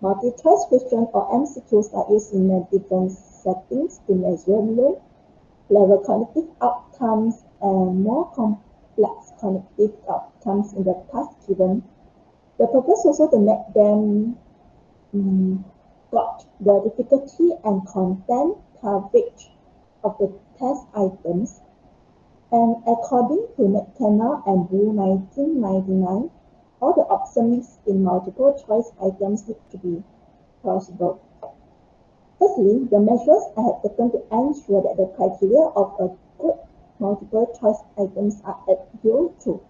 Multi-choice questions or MCQs are used in different settings to measure low-level cognitive outcomes and more complex cognitive outcomes in the task given. The purpose also to make them got the difficulty and content coverage of the test items, and according to McKenna and Wu 1999, all the options in multiple choice items need to be plausible. Firstly, the measures I have taken to ensure that the criteria of a good multiple choice items are adhered to.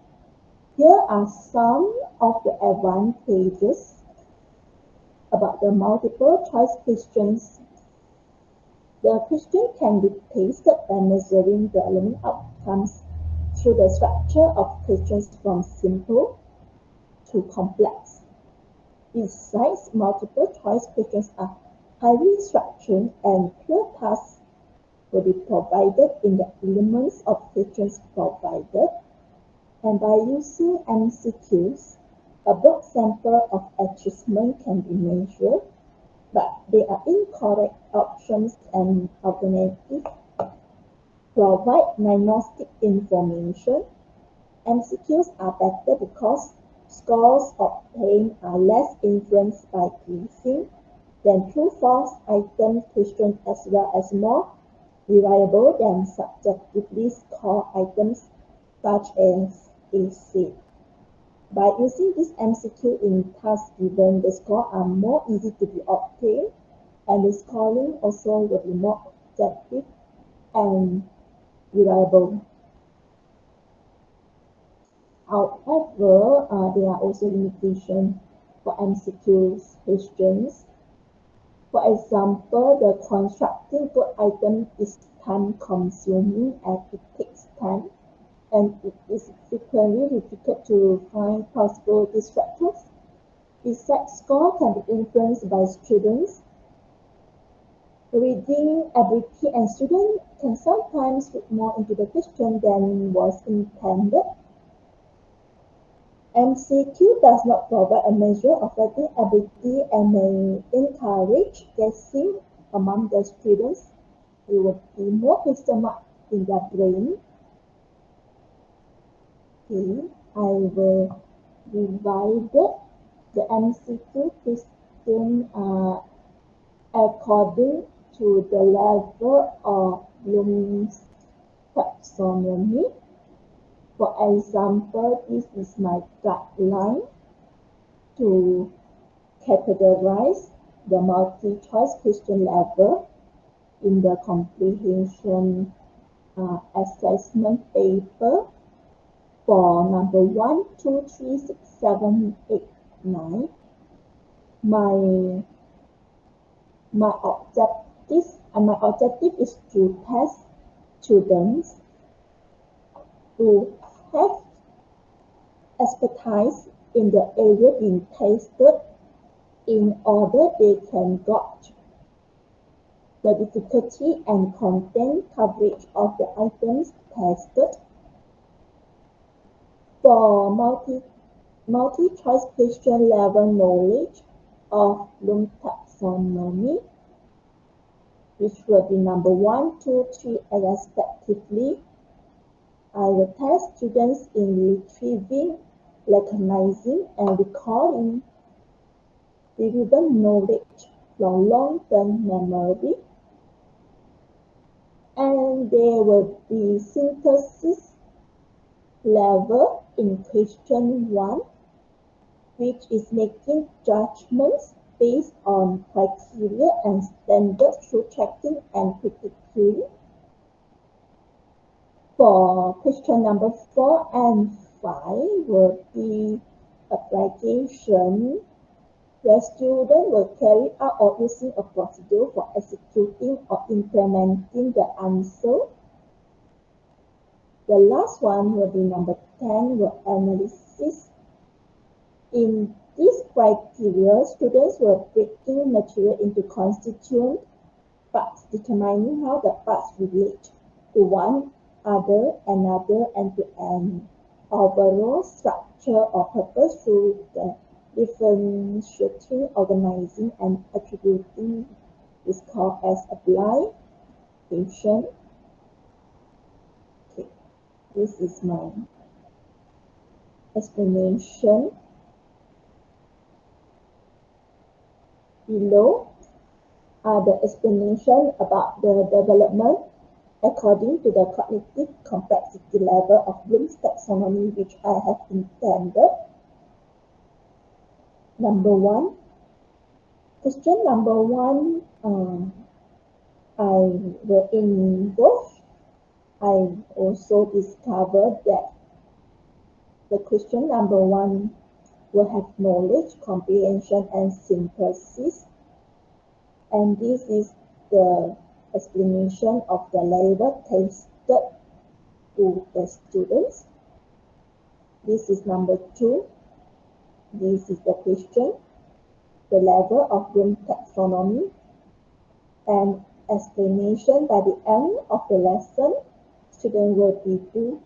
Here are some of the advantages about the multiple choice questions. The question can be tested by measuring the learning outcomes through the structure of questions from simple to complex. Besides, multiple choice questions are highly structured and clear tasks will be provided in the elements of questions provided, and by using MCQs, a broad sample of achievement can be measured, but they are incorrect options and alternatives provide diagnostic information. MCQs are better because scores obtained are less influenced by guessing than true-false item questions, as well as more reliable than subjectively scored items such as AC. By using this MCQ in tasks given, the scores are more easy to be obtained, and the scoring also will be more objective and reliable. However, there are also limitations for MCQs questions. For example, the constructing good item is time-consuming and it takes time, and it is frequently difficult to find possible distractors. Besides, score can be influenced by students' reading ability, and students can sometimes read more into the question than was intended. MCQ does not provide a measure of writing ability and may encourage guessing among the students. It will be more question mark in their brain. Okay, I will divide the MCQ question according to the level of Bloom's taxonomy. For example, this is my guideline to categorize the multi-choice question level in the comprehension assessment paper for number 1, 2, 3, 6, 7, 8, 9. My objective is to test students to have expertise in the area being tested in order they can gauge the difficulty and content coverage of the items tested. For multi-choice question level knowledge of Bloom's taxonomy, which will be number 1, 2, 3, respectively, I will test students in retrieving, recognizing, and recalling relevant knowledge from long-term memory. And there will be synthesis level in question 1, which is making judgments based on criteria and standards through checking and critiquing. For question number 4 and 5 will be application, where students will carry out or using a procedure for executing or implementing the answer. The last one will be number 10, will analysis. In this criteria, students will breaking material into constituent parts, determining how the parts relate to one another, and to an overall structure or purpose through the Differentiating, organizing, and attributing is called as application. Okay, this is my explanation. Below are the explanation about the development according to the cognitive complexity level of Bloom's taxonomy, which I have intended. Number one, question number one, I will in both. I also discovered that the question number one will have knowledge, comprehension, and synthesis. And this is the explanation of the level tested to the students. This is number two. This is the question, the level of Bloom taxonomy, and explanation by the end of the lesson. Students will be to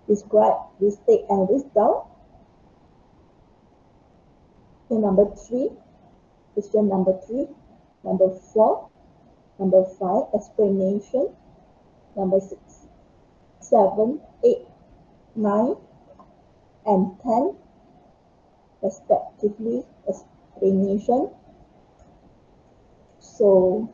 describe this, take and list down. And number three, question number three, number four, number five, explanation, number 6, 7, 8, 9, and 10, respectively, explanation. So